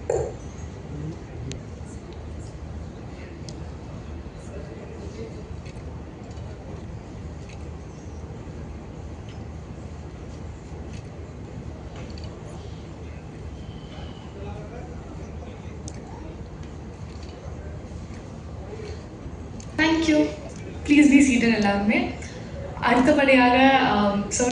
Thank you. Please be seated எல்லாருமே. அடுத்தபடியாக so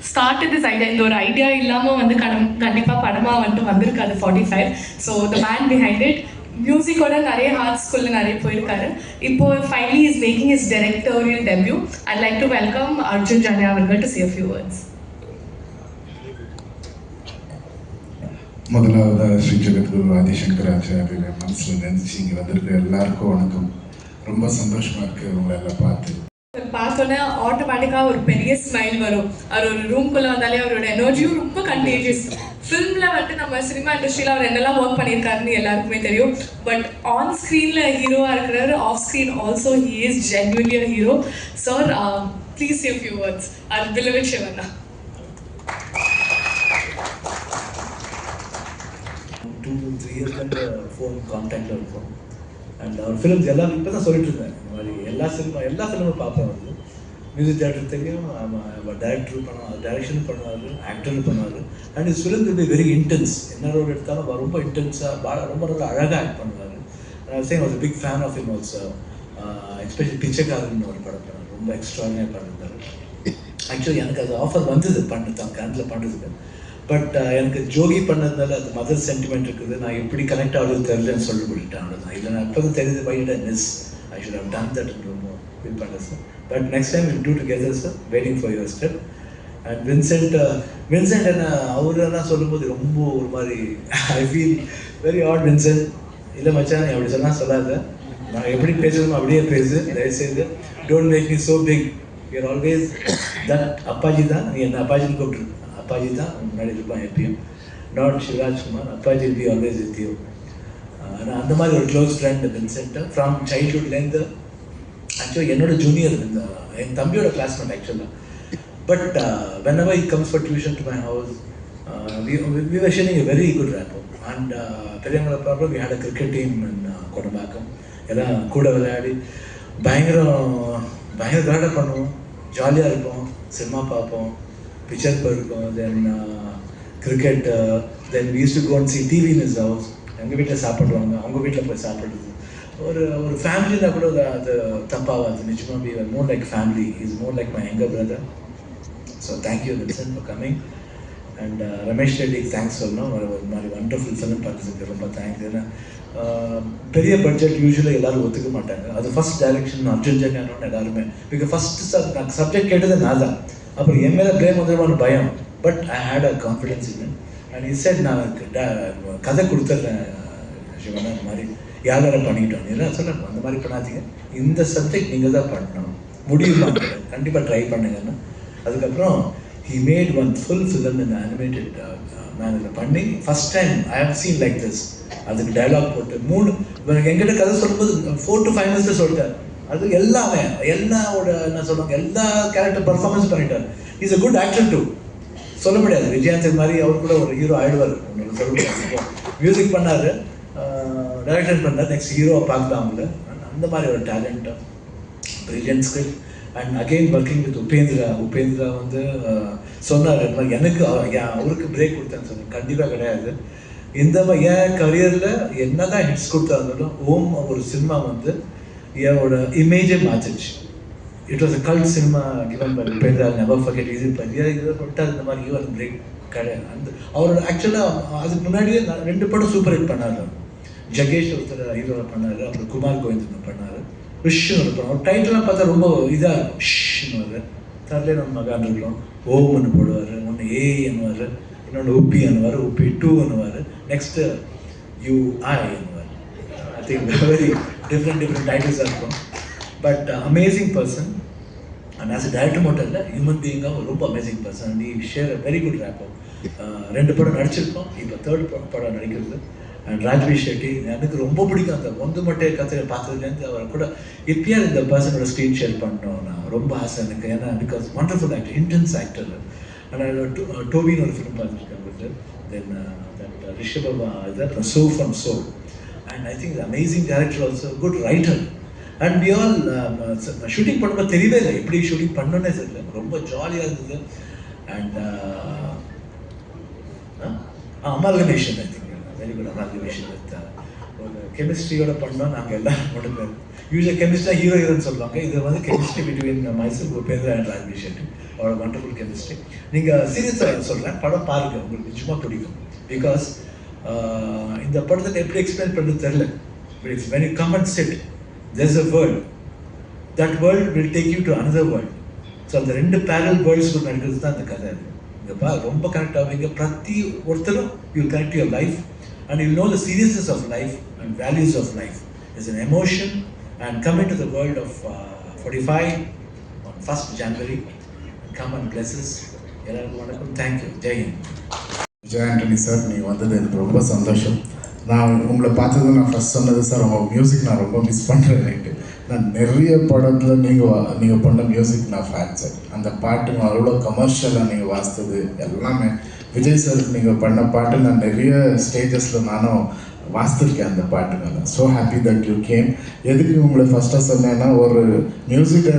started this idea, இந்த ஒரு ஐடியா இல்லாமல் வந்து கண்டிப்பாக படமாக வந்துட்டு வந்திருக்காது 45. So the man behind it மியூசிக்கோட நிறைய ஹார்ட்ஸ்குள்ளே நிறைய போயிருக்காரு. இப்போ finally is making is directorial debut. I'd like to welcome Arjun Janya அவர்கள் to say a few words. முதலாவதாக ஸ்ரீ ஜெகத்குரு ஆதிசங்கராச்சாரிய மனசில் நினைச்சு இங்கே வந்திருக்க எல்லாருக்கும் வணக்கம். ரொம்ப சந்தோஷமாக இருக்குது உங்களை எல்லாம் பார்த்தோன்னே ஆட்டோமேட்டிக்காக ஒரு பெரிய ஸ்மைல் வரும். அவர் ஒரு ரூம்குள்ளே வந்தாலே அவரோட எனர்ஜியும் ரொம்ப கண்டேஜியஸ். ஃபிலிமில் வந்துட்டு நம்ம சினிமா இண்டஸ்ட்ரியில் அவர் என்னெல்லாம் ஒர்க் பண்ணியிருக்காருன்னு எல்லாருக்குமே தெரியும். பட் ஆன் ஸ்க்ரீனில் ஹீரோவாக இருக்கிறாரு, off screen also he is genuinely a hero. Sir please say few words. அது beloved Shivanna. 2 to 3 years phone கான்டாக்டில் இருக்கும். அண்ட் அவர் ஃபிலிம்ஸ் எல்லாம் இப்போ தான் சொல்லிட்டு இருந்தேன். இந்த மாதிரி எல்லா ஃபிலிமும் பார்ப்பேன். வந்து மியூசிக் டேரக்டர் தெரியும், டைரக்டர் பண்ணுவார், டைரக்ஷன் பண்ணுவார், ஆக்டரும் பண்ணுவார். And is film will be very intense. என்ன ரோல் எடுத்தாலும் ரொம்ப இன்டென்ஸாக ரொம்ப ரொம்ப அழகாக ஆக்ட் பண்ணுவார். I was big fan of him also. Especially Pichaikkaran ஒரு படம் பண்ணார், ரொம்ப எக்ஸ்ட்ரானியாக பண்ணியிருந்தார். ஆக்சுவலி எனக்கு அது ஆஃபர் வந்தது தான் கேண்டில் பண்ணுறதுக்கு. பட் எனக்கு ஜோகி பண்ணதுனால அது மதர் சென்டிமெண்ட் இருக்குது. நான் எப்படி கனெக்ட் ஆகுது தெரியலன்னு சொல்லி விட்டுட்டேன். அவ்வளோதான். இல்லை நான் எப்போதும் தெரியுது why did I miss, I should have done that ரொம்ப ஃபீல் பண்ணேன் sir. But next time will do together sir, waiting for your step. And Vincent என்ன அவரெல்லாம் சொல்லும்போது ரொம்ப ஒரு மாதிரி I feel very odd. Vincent இல்லை மச்சான், நீ அப்படி சொல்லாத, நான் எப்படி பேசணுமோ அப்படியே பேசு, தயவுசெய்து don't make me so big. You're always that அப்பாஜி தான், நீ என்ன அப்பாஜின்னு கூப்பிட்டுருக்கு. அப்பாஜி தான் முன்னாடி இருப்பான் எப்பயும், not Shivarajkumar. Appaji will be always with you. ஆனால் அந்த மாதிரி ஒரு க்ளோஸ் ஃப்ரெண்ட் வின்சென்ட் ஃப்ரம் சைல்ட்ஹுட்லேருந்து. ஆக்சுவலி என்னோட ஜூனியர், என் தம்பியோட கிளாஸ்மேட் ஆக்சுவலாக. But whenever he comes for tuition to my house, we were sharing a very good rapport. And பெரியவங்களை பார்ப்போம், we had a cricket team in Kodambakkam. எல்லாம் கூட விளையாடி பயங்கர விளையாட பண்ணுவோம், ஜாலியாக இருப்போம், சினிமா பார்ப்போம், பிக்சர் போயிருக்கோம். Then cricket, then we used to go and see TV in his house. எங்கள் வீட்டில் சாப்பிடுவாங்க, அவங்க வீட்டில் போய் சாப்பிடுறது. ஒரு ஃபேமிலினா கூட அது தப்பாகாது. நிச்சயமாக we were more like family. He is more like my younger brother. So thank you Vincent for coming. And Ramesh Reddy thanks சொல்லணும். ஒரு மாதிரி வண்டர்ஃபுல் ஃபிலிம் பார்த்ததுக்கு ரொம்ப தேங்க்ஸ். ஏன்னா பெரிய பட்ஜெட் யூஸ்வலாக எல்லோரும் ஒத்துக்க மாட்டாங்க. அது ஃபஸ்ட் டைரக்ஷன் அர்ஜுன் ஜன்யானோன்னு எல்லாருமே. பிகாஸ் ஃபஸ்ட்டு நான் சப்ஜெக்ட் கேட்டது நான் தான். அப்புறம் என் மேலே பிரேம் வந்துடுவான்னு பயம். But I had a confidence in. And it set நான் கதை கொடுத்துட்றேன் சிவனா, இந்த மாதிரி யாரும் பண்ணிக்கிட்டோம். என்ன சொல்ல அந்த மாதிரி பண்ணாதீங்க, இந்த சப்ஜெக்ட் நீங்கள் தான் பண்ணணும், முடியுமா கண்டிப்பாக ட்ரை பண்ணுங்கன்னு. அதுக்கப்புறம் he made one full film in animated manner பண்ணி first time I have seen like this. அதுக்கு டைலாக் போட்டு 3 எங்கிட்ட கதை சொல்லும்போது 4 to 5 minutes சொல்லிட்டார். அது எல்லாமே எல்லாவோட என்ன சொல்லுவாங்க, எல்லா கேரக்டர் பர்ஃபார்மன்ஸ் பண்ணிட்டார். Is a good actor too. சொல்ல முடியாது விஜயாந்தன் மாதிரி அவர் கூட ஒரு ஹீரோ ஆயிடுவார், உங்களுக்கு சொல்ல முடியாது. மியூசிக் பண்ணார், டைரக்டர் பண்ணார், நெக்ஸ்ட் ஹீரோவை பார்க்கலாம் அவங்கள. அந்த மாதிரி ஒரு டேலண்ட்டாக brilliant script. And again working with Upendra வந்து சொன்னார், எனக்கு அவருக்கு பிரேக் கொடுத்தேன்னு சொன்னேன். கண்டிப்பாக கிடையாது. இந்த என் கரியரில் என்ன தான் ஹிட்ஸ் கொடுத்தாலும் ஓம் ஒரு சினிமா வந்து என்னோட இமேஜே மாற்றிச்சு. It was a cult cinema given by Upendra, never forget. இது பற்றியா இதை பண்ணிட்டு இந்த மாதிரி ஈவன் பிரேக் கிடையாது. அந்த அவரோட ஆக்சுவலாக அதுக்கு முன்னாடியே 2 படம் சூப்பர் ஹிட் பண்ணார். ஜகேஷ் ஒருத்தர் ஹீரோவை பண்ணார், அப்புறம் குமார் கோவிந்தன் பண்ணார். விஷயம் இருப்போம். அவர் டைட்டிலாம் பார்த்தா ரொம்ப இதாக இருக்கும். ஷ்ன்னு தரலே நம்ம மகான் இருக்கிறோம். ஓம்னு போடுவார், ஒன்று ஏ என்னுவார், இன்னொன்று உப்பி என்னுவார், உப்பி 2 என்னுவார், நெக்ஸ்ட்டு யூஐ என்னுவார். ஐ திங்க் வெரி டிஃப்ரெண்ட் டைட்டில்ஸாக இருக்கும். But amazing person. And as a director மட்டும் இல்லை, ஹியூமன் பீயிங்காக ரொம்ப amazing person. And I share a very good rapport. 2 படம் நடிச்சிருக்கோம், இப்போ 3rd படம் நடிக்கிறது. அண்ட் ராஜ்வி ஷெட்டி எனக்கு ரொம்ப பிடிக்கும். அந்த ஒன்று மட்டும் கதை பார்த்ததுலேருந்து அவர் கூட எப்பயாவது இந்த பர்சனோட ஸ்க்ரீன் ஷேர் பண்ணோம். நான் ரொம்ப ஆசை எனக்கு. ஏன்னா because wonderful actor, intense actor. ஆனால் டோபின்னு ஒரு ஃபிலிம் பார்த்துருக்கேன் அவருக்கு. தென் that Rishabh, So from So. And I think the amazing director also, good writer. And we all shooting பண்ணும்போது தெரியவே இல்லை எப்படி ஷூட்டிங் பண்ணோன்னே தெரியல, ரொம்ப ஜாலியாக இருந்தது. And amalgamation, I think very good amalgamation with ஒரு கெமிஸ்ட்ரியோட பண்ணோம் நாங்கள் எல்லாம் முடிஞ்சு. யூஸ்வலாக கெமிஸ்ட்ரி ஹீரோ ஹீரோன்னு சொல்லுவாங்க, இது வந்து chemistry between Mysore Upendra and Raj B Shetty. அவரோட வண்டர்ஃபுல் கெமிஸ்ட்ரி. நீங்கள் சீரியஸாக சொல்கிறேன், படம் பாருங்கள், உங்களுக்கு நிச்சயமாக பிடிக்கும். பிகாஸ் இந்த படத்தை எப்படி எக்ஸ்பிளைன் பண்ணுறது தெரியல. But it's when you come and chit, there's a world. That world will take you to another world. So அந்த ரெண்டு பேரல் வேர்ல்ட்ஸ் நடக்கிறது தான் அந்த கதை. இங்கே ரொம்ப கனெக்ட் ஆகுவீங்க. பிரதி ஒருத்தரும் you connect your life and you know the seriousness of life and values of life is an emotion and come into the world of 45 on 1st January. Come and bless us. எல்லாருக்கும் வணக்கம். Thank you. Jai Hind. Vijay Antony sir, நீங்கள் வந்தது எனக்கு ரொம்ப சந்தோஷம். நான் உங்களை பார்த்தது நான் ஃபஸ்ட் சொன்னது சார், உங்கள் மியூசிக் நான் ரொம்ப மிஸ் பண்ணுறேன். நான் நிறைய படத்தில் நீங்கள் பண்ண மியூசிக் நான் ஃபேன் சார். அந்த பாட்டுங்க அவ்வளோ கமர்ஷியலாக நீங்கள் வாசித்தது எல்லாமே. விஜய் சாருக்கு நீங்கள் பண்ண பாட்டு நான் நிறைய ஸ்டேஜஸில் நானும் வாசித்திருக்கேன் அந்த பாட்டுங்க. So happy that you came. எதுக்கு உங்களை ஃபஸ்ட்டாக சொன்னேன்னா, ஒரு மியூசிக்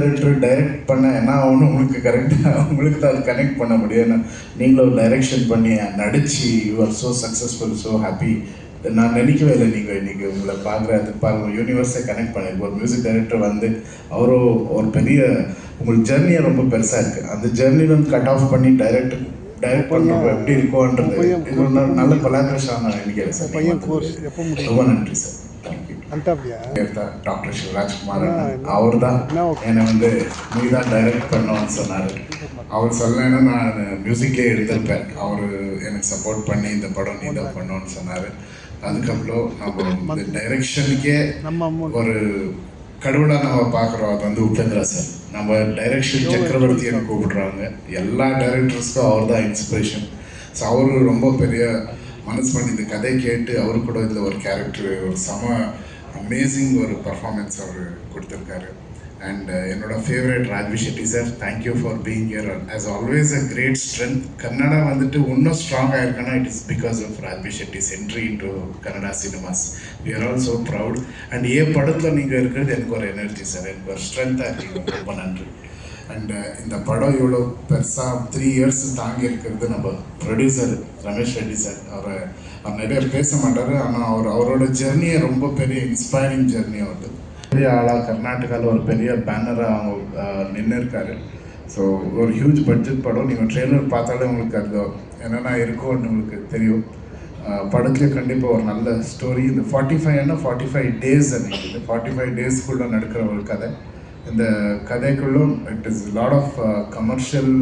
டைரக்ட் பண்ண என்ன ஆகணும் உங்களுக்கு கரெக்டாக உங்களுக்கு தான் அது கனெக்ட் பண்ண முடியும். ஏன்னா நீங்களும் டைரெக்ஷன் பண்ணி நடிச்சு you are so successful, so happy. நான் நினைக்கவே இல்லை நீங்கள் இன்றைக்கி உங்களை பார்க்குறது பாருங்கள், யூனிவர்ஸை கனெக்ட் பண்ணிருக்கு. ஒரு மியூசிக் டைரக்டர் வந்து அவரும் ஒரு பெரிய உங்களுக்கு ஜெர்னியை ரொம்ப பெருசாக இருக்குது. அந்த ஜெர்னியில் கட் ஆஃப் பண்ணி டைரக்ட் பண்ணுறப்போ எப்படி இருக்கும்ன்றது இது ஒரு நல்ல கொலாபரேஷன் நான் நினைக்கிறேன் சார். ரொம்ப நன்றி சார். டாக்டர் சிவராஜ்குமார் அவர் தான் என்னை வந்து நீ தான் டைரக்ட் பண்ணோன்னு சொன்னார். அவர் சொல்லலைன்னா நான் மியூசிக்லேயே எடுத்திருப்பேன். அவர் எனக்கு சப்போர்ட் பண்ணி இந்த படம் நீ தான் பண்ணோன்னு சொன்னார். அதுக்கப்புறம் நம்ம இந்த டைரெக்ஷனுக்கே ஒரு கடவுளாக நம்ம பார்க்குறோம். அது வந்து உபேந்திரா சார். நம்ம டைரெக்ஷன் சக்கரவர்த்தியை கூப்பிடுறாங்க. எல்லா டைரக்டர்ஸ்க்கும் அவர் தான் இன்ஸ்பிரேஷன். ஸோ அவரு ரொம்ப பெரிய மனசு பண்ணி இந்த கதையை கேட்டு அவரு கூட இதில் ஒரு கேரக்டர் ஒரு அமேசிங் ஒரு பர்ஃபார்மன்ஸ் அவர் கொடுத்துருக்காரு. அண்ட் என்னோட favourite Raj B Shetty sir, thank you for being here. As always a great strength. Kannada வந்துட்டு இன்னும் ஸ்ட்ராங்காக இருக்குன்னா it is because of Raj B Shetty's entry into Kannada cinemas. We are all so proud. And படத்தில் நீங்கள் இருக்கிறது எனக்கு ஒரு எனர்ஜி சார், எனக்கு ஒரு ஸ்ட்ரென்த்தாக இருக்கீங்க. ரொம்ப நன்றி. அண்டு இந்த படம் இவ்வளோ பெருசாக 3 years தாங்கி இருக்கிறது நம்ம ப்ரொடியூசர் ரமேஷ் ரெட்டி சார். அவர் நிறைய பேச மாட்டார், ஆனால் அவரோட ஜெர்னியை ரொம்ப பெரிய இன்ஸ்பைரிங் ஜெர்னி வருது. பெரிய ஆளாக கர்நாடகாவில் ஒரு பெரிய பேனராக அவங்க நின்று இருக்காரு. ஸோ ஒரு ஹியூஜ் பட்ஜெட் படம். நீங்கள் ட்ரெய்லர் பார்த்தாலே உங்களுக்கு அது என்னென்னா இருக்கும்னு உங்களுக்கு தெரியும். படத்துலேயே கண்டிப்பாக ஒரு நல்ல ஸ்டோரி. இந்த 45 days அன்றைக்கி 45 daysக்குள்ளே நடக்கிற ஒரு கதை. இந்த கதைக்குள்ளும் it is lot of commercial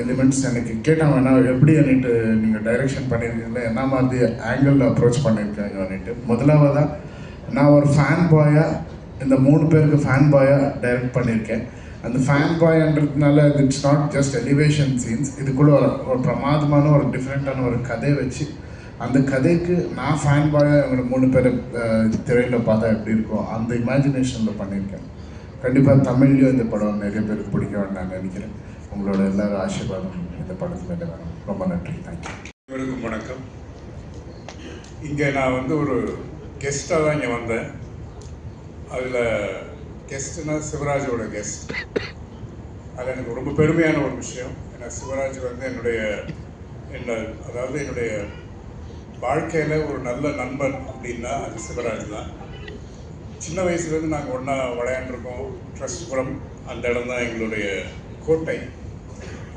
elements. எனக்கு கேட்டாங்க வேணா எப்படி அன்னிட்டு நீங்கள் டைரெக்ஷன் பண்ணியிருக்கீங்களா, என்ன மாதிரி ஆங்கிள் அப்ரோச் பண்ணியிருக்காங்க அன்னிட்டு. முதலாவதாக நான் ஒரு ஃபேன் பாயாக இந்த 3 பேருக்கு ஃபேன் பாயாக டைரக்ட் பண்ணியிருக்கேன். அந்த ஃபேன் பாய்ன்றதுனால it's not just elevation scenes. இதுக்குள்ளே ஒரு பிரமாதமான ஒரு டிஃப்ரெண்ட்டான ஒரு கதை வச்சு அந்த கதைக்கு நான் ஃபேன் பாயாக இவங்க 3 பேரை திரையில் பார்த்தா எப்படி இருக்கும் அந்த இமேஜினேஷனில் பண்ணியிருக்கேன். கண்டிப்பாக தமிழ்லேயும் இந்த படம் நிறைய பேருக்கு பிடிக்கும்னு நான் நினைக்கிறேன். உங்களோட எல்லாரும் ஆசீர்வாதம் இந்த படத்தில் வேணும். ரொம்ப நன்றி. தேங்க்யூ. இவருக்கும் வணக்கம். இங்கே நான் வந்து ஒரு கெஸ்ட்டாக தான் இங்கே வந்தேன். அதில் கெஸ்ட்டுனா சிவராஜோட கெஸ்ட். அது எனக்கு ரொம்ப பெருமையான ஒரு விஷயம். ஏன்னா சிவராஜ் வந்து என்னுடைய வாழ்க்கையில் ஒரு நல்ல நண்பன் அப்படின்னா அது சிவராஜ் தான். சின்ன வயசுலேருந்து நாங்கள் ஒன்றா விளையாண்டுருக்கோம். ட்ரஸ்ட்புரம் அந்த இடம் தான் எங்களுடைய கோட்டை.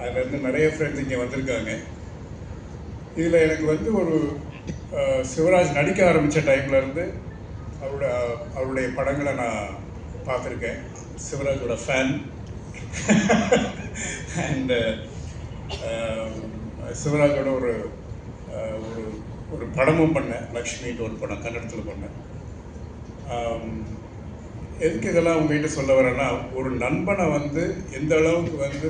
அதுலேருந்து நிறைய ஃப்ரெண்ட்ஸ் இங்கே வந்திருக்காங்க. இதில் எனக்கு வந்து ஒரு சிவராஜ் நடிக்க ஆரம்பித்த டைம்லேருந்து அவருடைய படங்களை நான் பார்த்துருக்கேன். சிவராஜோட ஃபேன். அண்டு சிவராஜோட ஒரு ஒரு படமும் பண்ணேன். லக்ஷ்மின்னு ஒரு படம் கன்னடத்தில் பண்ணேன். எதுக்கு இதெல்லாம் உங்ககிட்ட சொல்ல வரேன்னா, ஒரு நண்பனை வந்து எந்த அளவுக்கு வந்து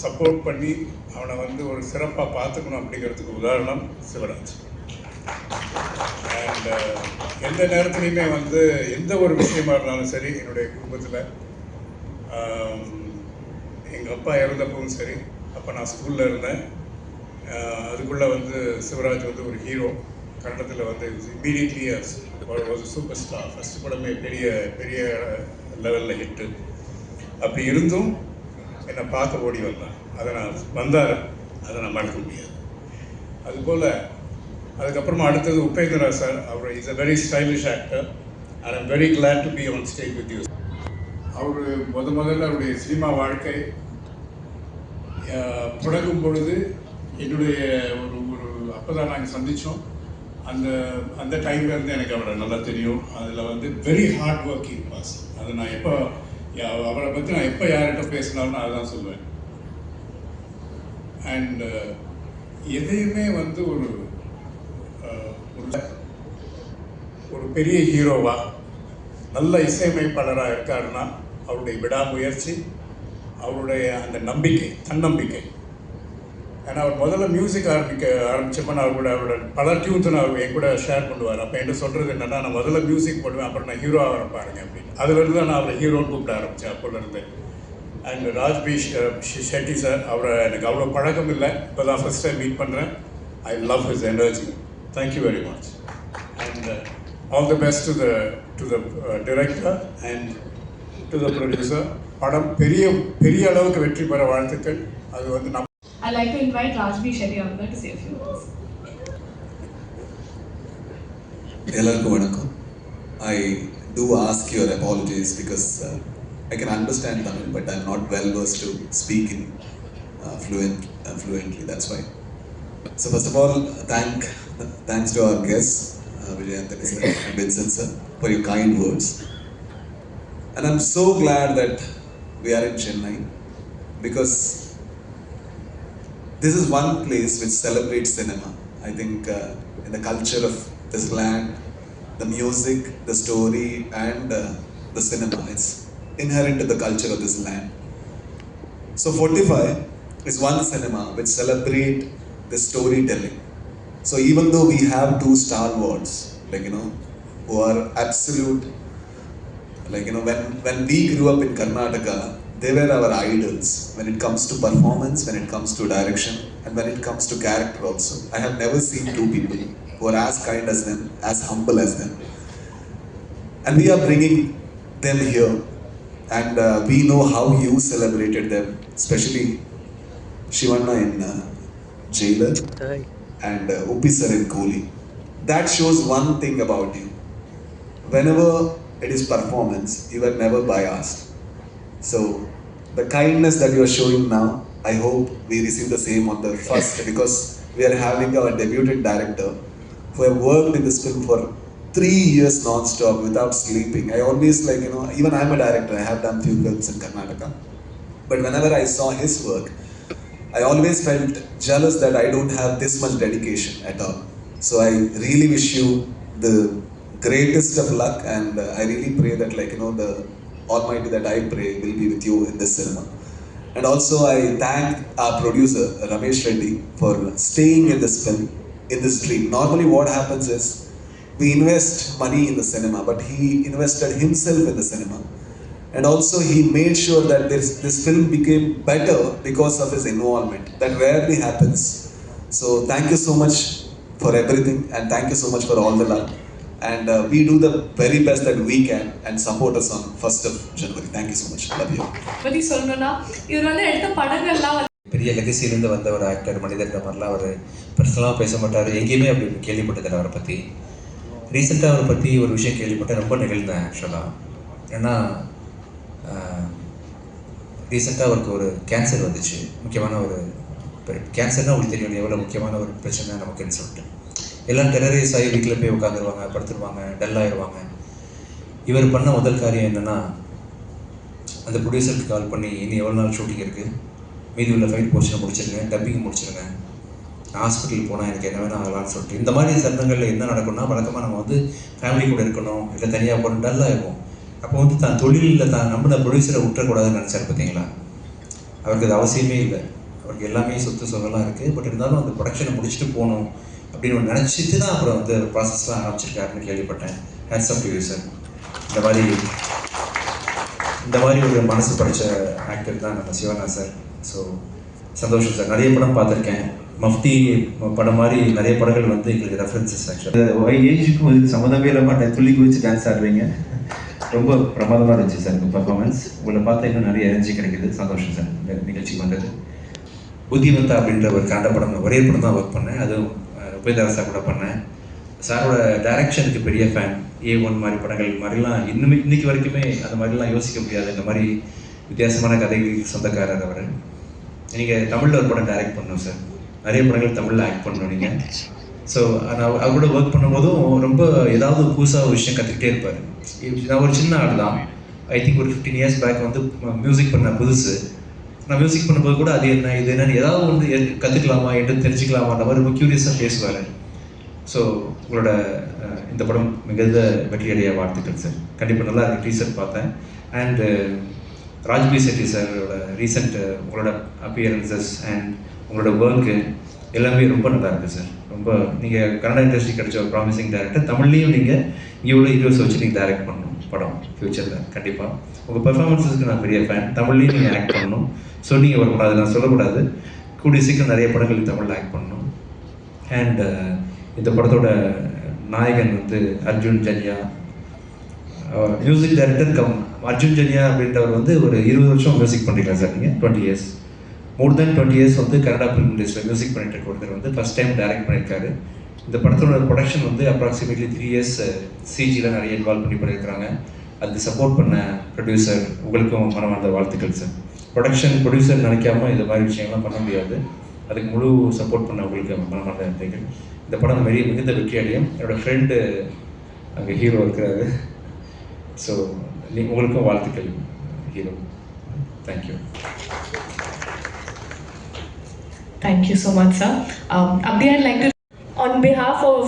சப்போர்ட் பண்ணி அவனை வந்து ஒரு சிறப்பாக பார்த்துக்கணும் அப்படிங்கிறதுக்கு உதாரணம் சிவராஜ். அண்ட் எந்த நேரத்துலையுமே வந்து எந்த ஒரு விஷயமா இருந்தாலும் சரி, என்னுடைய குடும்பத்தில் எங்கள் அப்பா இறந்தப்பவும் சரி, அப்போ நான் ஸ்கூலில் இருந்தேன். அதுக்குள்ளே வந்து சிவராஜ் வந்து ஒரு ஹீரோ, கன்னடத்தில் வந்து இம்மீடியட்லி ஒரு சூப்பர் ஸ்டார், ஃபஸ்ட்டு படமே பெரிய பெரிய லெவலில் ஹிட்டு. அப்படி இருந்தும் என்னை பார்க்க ஓடி வந்தான். அதை நான் மறக்க முடியாது. அதுபோல் அதுக்கப்புறமா அடுத்தது உபேந்திரா சார். அவர் is a very stylish actor and I'm very glad to be on stage with you. அவர் முதல்ல அவருடைய சினிமா வாழ்க்கை தொடங்கும் பொழுது என்னுடைய ஒரு அப்போ தான் நாங்கள் சந்தித்தோம். அந்த டைம்லேருந்து எனக்கு அவரை நல்லா தெரியும். அதில் வந்து வெரி ஹார்ட் ஒர்க்கிங் பர்சன். அது நான் அவரை பற்றி நான் எப்போ யார்கிட்ட பேசினாலும் அதுதான் சொல்லுவேன். அண்ட் எதையுமே வந்து ஒரு பெரிய ஹீரோவாக நல்ல இசையமைப்பாளராக இருக்காருன்னா அவருடைய விடாமுயற்சி, அவருடைய அந்த நம்பிக்கை, தன்னம்பிக்கை. ஏன்னா அவர் முதல்ல மியூசிக் ஆரம்பிச்சப்போ நான் அவரோட பல டியூன்ஸ் அவர் என் கூட ஷேர் பண்ணுவார். அப்போ என்ன சொல்கிறது என்னென்னா, நான் முதல்ல மியூசிக் போடுவேன், அப்புறம் நான் ஹீரோ ஆகிறேன் பாருங்க அப்படின்னு. அதுலேருந்து தான் நான் அவரை ஹீரோன்னு கூப்பிட ஆரம்பித்தேன் அப்போலேருந்து. அண்ட் ராஜ்பி ஷெட்டி சார், அவரை எனக்கு அவ்வளோ பழக்கம் இல்லை, இப்போ தான் ஃபஸ்ட் டைம் மீட் பண்ணுறேன். I love his energy. Thank you very much. And all the best to the director and to the producer. படம் பெரிய அளவுக்கு வெற்றி பெற வாழ்த்துக்கள். அது வந்து I'd like to invite Rajbir Shetty Uncle to say a few words. எல்லாருக்கும் வணக்கம். I do ask your apologies because I can understand Tamil, but I'm not well versed to speak in fluently. That's why. So first of all, thanks to our guests, Vijayanthani sir and Vincent sir, for your kind words. And I'm so glad that we are in Chennai because this is one place which celebrates cinema. I think in the culture of this land, the music, the story and the cinema, it's inherent to the culture of this land. So 45 is one cinema which celebrate the storytelling. So even though we have two stalwarts, who are absolute, when we grew up in Karnataka, they were our idols when it comes to performance, when it comes to direction, and when it comes to character also. I have never seen two people who are as kind as them, as humble as them. And we are bringing them here. And we know how you celebrated them, especially Shivanna in Jailer and Uppi sir in Kohli. That shows one thing about you. Whenever it is performance, you are never biased. So the kindness that you are showing now, I hope we receive the same on the first, because we are having our debutant director who have worked in this film for 3 years non-stop without sleeping. I always even I'm a director, I have done few films in Karnataka, but whenever I saw his work, I always felt jealous that I don't have this much dedication at all. So I really wish you the greatest of luck, and I really pray that the Almighty that I pray will be with you in this cinema. And also I thank our producer Ramesh Reddy for staying in this film, in this dream. Normally what happens is we invest money in the cinema, but he invested himself in the cinema. And also he made sure that this film became better because of his involvement. That rarely happens. So thank you so much for everything, and thank you so much for all the love. And we do the very best that we can, and support us on 1st of January. Thank you so much. Love you. பத்தி சொல்லணும்னா இவர் வந்து எடுத்த படங்கள்லாம் பெரிய லெகசியிலேருந்து வந்த ஒரு actor, மனிதர்கிட்ட மாதிரிலாம் அவர் பர்சனலாக பேச மாட்டார், எங்கேயுமே அப்படி கேள்விப்பட்டதில்லை அவரை பற்றி. ரீசெண்டாக அவரை பற்றி ஒரு விஷயம் கேள்விப்பட்டேன், ரொம்ப நிகழ்ந்தேன் ஆக்சுவலாக. ஏன்னா ரீசெண்டாக அவருக்கு ஒரு கேன்சர் வந்துச்சு. முக்கியமான ஒரு கேன்சர்னால் உங்களுக்கு தெரியும் எவ்வளோ முக்கியமான ஒரு பிரச்சனை நமக்குன்னு சொல்லிட்டு. எல்லாம் டெரரைஸ் ஆகி வீட்டில் போய் உட்காந்துருவாங்க, படுத்துருவாங்க, டல்லாகிடுவாங்க. இவர் பண்ண முதல் காரியம் என்னென்னா, அந்த ப்ரொடியூசருக்கு கால் பண்ணி, இனி எவ்வளோ நாள் ஷூட்டிங் இருக்குது, மீதி உள்ள ஃபைட் போர்ஷனை முடிச்சிருங்க, டப்பிங் முடிச்சிருங்க, ஹாஸ்பிட்டலுக்கு போனால் எனக்கு என்ன வேணால் ஆகலான்னு சொல்லிட்டு. இந்த மாதிரி சந்தர்ப்பங்களில் என்ன நடக்கும்னா, வழக்கமாக நம்ம வந்து ஃபேமிலி கூட இருக்கணும், இல்லை தனியாக போகணும், டல்லாக இருக்கும். அப்போ வந்து தான் தொழிலில் தான் நம்மளை ப்ரொடியூசரை விட்டுறக்கூடாதுன்னு நினச்சார். பார்த்தீங்களா, அவருக்கு அது அவசியமே இல்லை. அவருக்கு எல்லாமே சொத்து சொகலாம் இருக்குது. பட் இருந்தாலும் அந்த ப்ரொடக்ஷனை முடிச்சுட்டு போகணும் அப்படின்னு ஒன்று நினச்சிட்டு தான் அப்புறம் வந்து ப்ராசஸ்லாம் ஆரம்பிச்சிருக்காருன்னு கேள்விப்பட்டேன். Hats off to you sir. இந்த மாதிரி ஒரு மனசு படித்த ஆக்டர் தான் நம்ம சிவனா சார். ஸோ சந்தோஷம் சார். நிறைய படம் பார்த்துருக்கேன், மஃப்தி படம் மாதிரி நிறைய படங்கள் வந்து எங்களுக்கு ரெஃபரன்சஸ் ஆக்சுவலாக ஏஜுக்கும் இதுக்கு சம்மந்தமே இல்லாமல் துள்ளி குதிச்சு டான்ஸ் ஆடுவீங்க. ரொம்ப பிரமாதமாக இருந்துச்சு சார் உங்கள் பர்ஃபார்மன்ஸ். உங்களை பார்த்தா இன்னும் நிறைய எனர்ஜி கிடைக்குது. சந்தோஷம் சார் இந்த நிகழ்ச்சிக்கு வந்தது. புத்திவந்தா அப்படின்ற ஒரு கன்னட படம் ஒரே படம் தான் ஒர்க் பண்ணேன். அதுவும் உபயதார சார் கூட பண்ணேன். சாரோட டைரக்ஷனுக்கு பெரிய ஃபேன். A1 மாதிரி படங்கள் மாதிரிலாம் இன்னைக்கு வரைக்குமே அந்த மாதிரிலாம் யோசிக்க முடியாது. இந்த மாதிரி வித்தியாசமான கதைகளுக்கு சொந்தக்காரர் அவர். நீங்கள் தமிழில் ஒரு படம் டைரக்ட் பண்ணணும் சார். நிறைய படங்கள் தமிழில் ஆக்ட் பண்ணணும் நீங்கள். ஸோ நான் அவரோட ஒர்க் பண்ணும்போதும் ரொம்ப ஏதாவது புதுசாக ஒரு விஷயம் கற்றுக்கிட்டே இருப்பார். நான் ஒரு சின்ன ஆள் தான். ஐ திங்க் ஒரு 15 years பேக் வந்து மியூசிக் பண்ண புதுசு. நான் மியூசிக் பண்ணும்போது கூட அது என்ன இது என்னன்னு ஏதாவது ஒன்று கற்றுக்கலாமா என்று தெரிஞ்சுக்கலாமான்ற மாதிரி ரொம்ப க்யூரியஸாக பேசுவார். ஸோ உங்களோட இந்த படம் மிகுந்த வெற்றியடைய வாழ்த்துக்கள் சார். கண்டிப்பாக நல்லா இருக்கு. டீசர் பார்த்தேன். அண்டு ராஜ்பி செட்டி சாரோட ரீசெண்ட் உங்களோட அப்பியரன்சஸ் அண்ட் உங்களோட ஒர்க்கு எல்லாமே ரொம்ப நல்லா இருக்குது சார். ரொம்ப நீங்கள் கன்னட இண்டஸ்ட்ரி கிடைச்ச ஒரு ப்ராமிசிங் டேரக்டர். தமிழ்லேயும் நீங்கள் இவ்வளோ ஹீரோஸ் வச்சு நீங்கள் டைரக்ட் பண்ணணும் படம் ஃப்யூச்சரில். கண்டிப்பாக உங்கள் பெர்ஃபார்மன்ஸஸ்க்கு நான் பெரிய ஃபேன். தமிழ்லேயும் நீங்கள் ஆக்ட் பண்ணணும். சொன்னீங்க வரக்கூடாது, நான் சொல்லக்கூடாது. கூடிய சீக்கிரம் நிறைய படங்கள் தமிழில் ஆக்ட் பண்ணணும். அண்ட் இந்த படத்தோட நாயகன் வந்து அர்ஜுன் ஜன்யா, மியூசிக் டைரக்டர் அர்ஜுன் ஜன்யா அப்படின்றவர் வந்து ஒரு 20 வருஷம் மியூசிக் பண்ணிருக்காரு சார். நீங்கள் 20 years, மோர் தென் 20 years வந்து கன்னடா ஃபிலிம் இண்டஸ்ட்ரியில் மியூசிக் பண்ணிட்டு இருக்க ஒருத்தர் வந்து ஃபஸ்ட் டைம் டைரக்ட் பண்ணியிருக்காரு. இந்த படத்தோட ப்ரொடக்ஷன் வந்து அப்ராக்சிமேட்லி 3 years சிஜியில் நிறைய இன்வால்வ் பண்ணியிருக்காங்க. அதுக்கு சப்போர்ட் பண்ண ப்ரொடியூசர் உங்களுக்கும் மனமார்ந்த வாழ்த்துக்கள் சார். ப்ரொடியூசர் நினைக்காம இந்த மாதிரி விஷயங்கள்லாம் பண்ண முடியாது. அதுக்கு முழு சப்போர்ட் பண்ண உங்களுக்கு மனமார்ந்த நன்றிகள். இந்த படம் மிகுந்த வெற்றி அடையும். என்னோடய ஃப்ரெண்டு அங்கே ஹீரோ இருக்கிறாரு. ஸோ உங்களுக்கும் வாழ்த்துக்கள் hero. Thank you. Thank you so much, sir. Abdi, I'd like to, on behalf of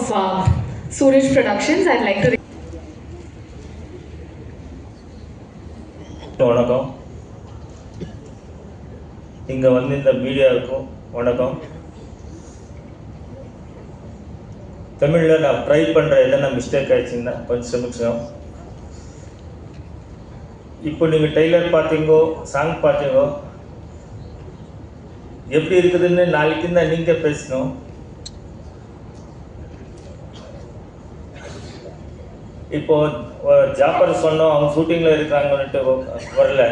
Suraj Productions, I'd like to. வணக்கம். இங்கே வந்து இந்த மீடியாவுக்கும் வணக்கம். தமிழில் நான் ட்ரை பண்ணுற எதனா மிஸ்டேக் ஆயிடுச்சுன்னா கொஞ்சம் க்ஷமிக்கணும். இப்போ நீங்கள் ட்ரெய்லர் பார்த்தீங்கோ, சாங் பார்த்தீங்கோ, எப்படி இருக்குதுன்னு நாளைக்கு தான் நீங்கள் பேசணும். இப்போது ஜாப்பர் சொன்னோம், அவங்க ஷூட்டிங்கில் இருக்கிறாங்கன்னுட்டு வரல.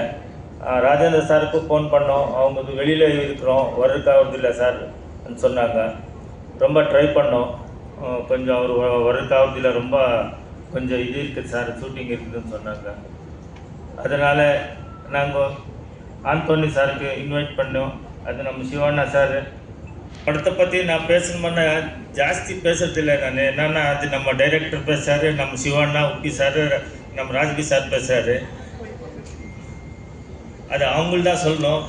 ராஜேந்திர சாருக்கு ஃபோன் பண்ணோம், அவங்க வெளியில் இருக்கிறோம், வர்றதுக்காகிறதில்ல சார் சொன்னாங்க. ரொம்ப ட்ரை பண்ணோம், கொஞ்சம் அவர் வர்றதுக்காகிறதில்ல, ரொம்ப கொஞ்சம் இது இருக்குது சார், ஷூட்டிங் இருக்குதுன்னு சொன்னாங்க. அதனால் நாங்கள் ஆந்தோனி சாருக்கு இன்வைட் பண்ணோம். அது நம்ம சிவானா சார். படத்தை பற்றி நான் பேசணுமுன்னா ஜாஸ்தி பேசுறதில்லை நான். என்னென்னா அது நம்ம டைரக்டர் பேசுகிறாரு, நம்ம சிவானா, உப்பி சார், நம்ம ராஜ்பி சார் பேசுகிறாரு. அது அவங்கள்தான் சொல்லணும்.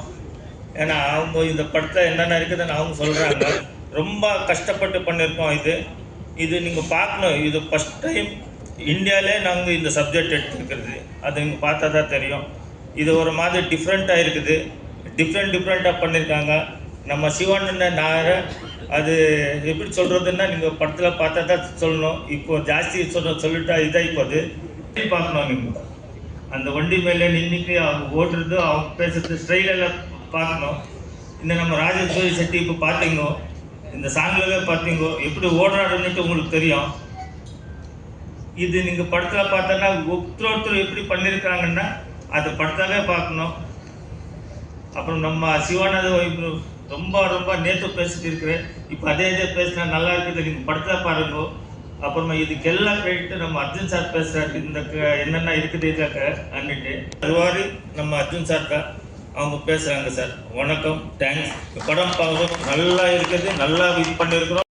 ஏன்னா அவங்க இந்த படத்தில் என்னென்ன இருக்குதுன்னு அவங்க சொல்கிறாங்க. ரொம்ப கஷ்டப்பட்டு பண்ணியிருக்கோம். இது நீங்கள் பார்க்கணும். இது ஃபஸ்ட் டைம் இந்தியாவிலே நாங்கள் இந்த சப்ஜெக்ட் எடுத்துருக்கிறது. அது நீங்கள் பார்த்தா தான் தெரியும். இது ஒரு மாதிரி டிஃப்ரெண்ட்டாக இருக்குது. டிஃப்ரெண்ட்டாக பண்ணியிருக்காங்க. நம்ம சிவானந்த நாயர் அது எப்படி சொல்கிறதுன்னா நீங்கள் படத்தில் பார்த்தா தான் சொல்லணும். இப்போது ஜாஸ்தி சொல்லிட்டா இதாக இப்போ அது பார்க்கணும். நீங்கள் அந்த வண்டி மேலே நின்றுட்டு அவங்க ஓட்டுறது, அவங்க பேசுறது ஸ்டைலெல்லாம் பார்க்கணும். இந்த நம்ம ராஜேஸ்வரி செட்டி இப்போ பார்த்தீங்கோ, இந்த சாங்லவே பார்த்தீங்கோ, எப்படி ஓடுறாருன்னுட்டு உங்களுக்கு தெரியும். இது நீங்கள் படத்தில் பார்த்தோன்னா ஒருத்தர் எப்படி பண்ணியிருக்காங்கன்னா அது படத்தாவே பார்க்கணும். அப்புறம் நம்ம சிவானந்த ரொம்ப நேற்று பேசிட்டு இருக்கிறேன். இப்போ அதே பேசினா நல்லா இருக்குது. நீங்கள் படத்தில் பாருங்க. அப்புறமா இதுக்கெல்லாம் கேட்டு நம்ம அர்ஜுன் சார் பேசுகிறாரு. இந்த என்னென்ன இருக்குது இதுக்காக அன்னிட்டு அதுவாரி நம்ம அர்ஜுன் சார் தான் அவங்க பேசுகிறாங்க. சார் வணக்கம், தேங்க்ஸ். படம் பார்க்கணும் நல்லா இருக்குது, நல்லா இது பண்ணியிருக்கிறோம்.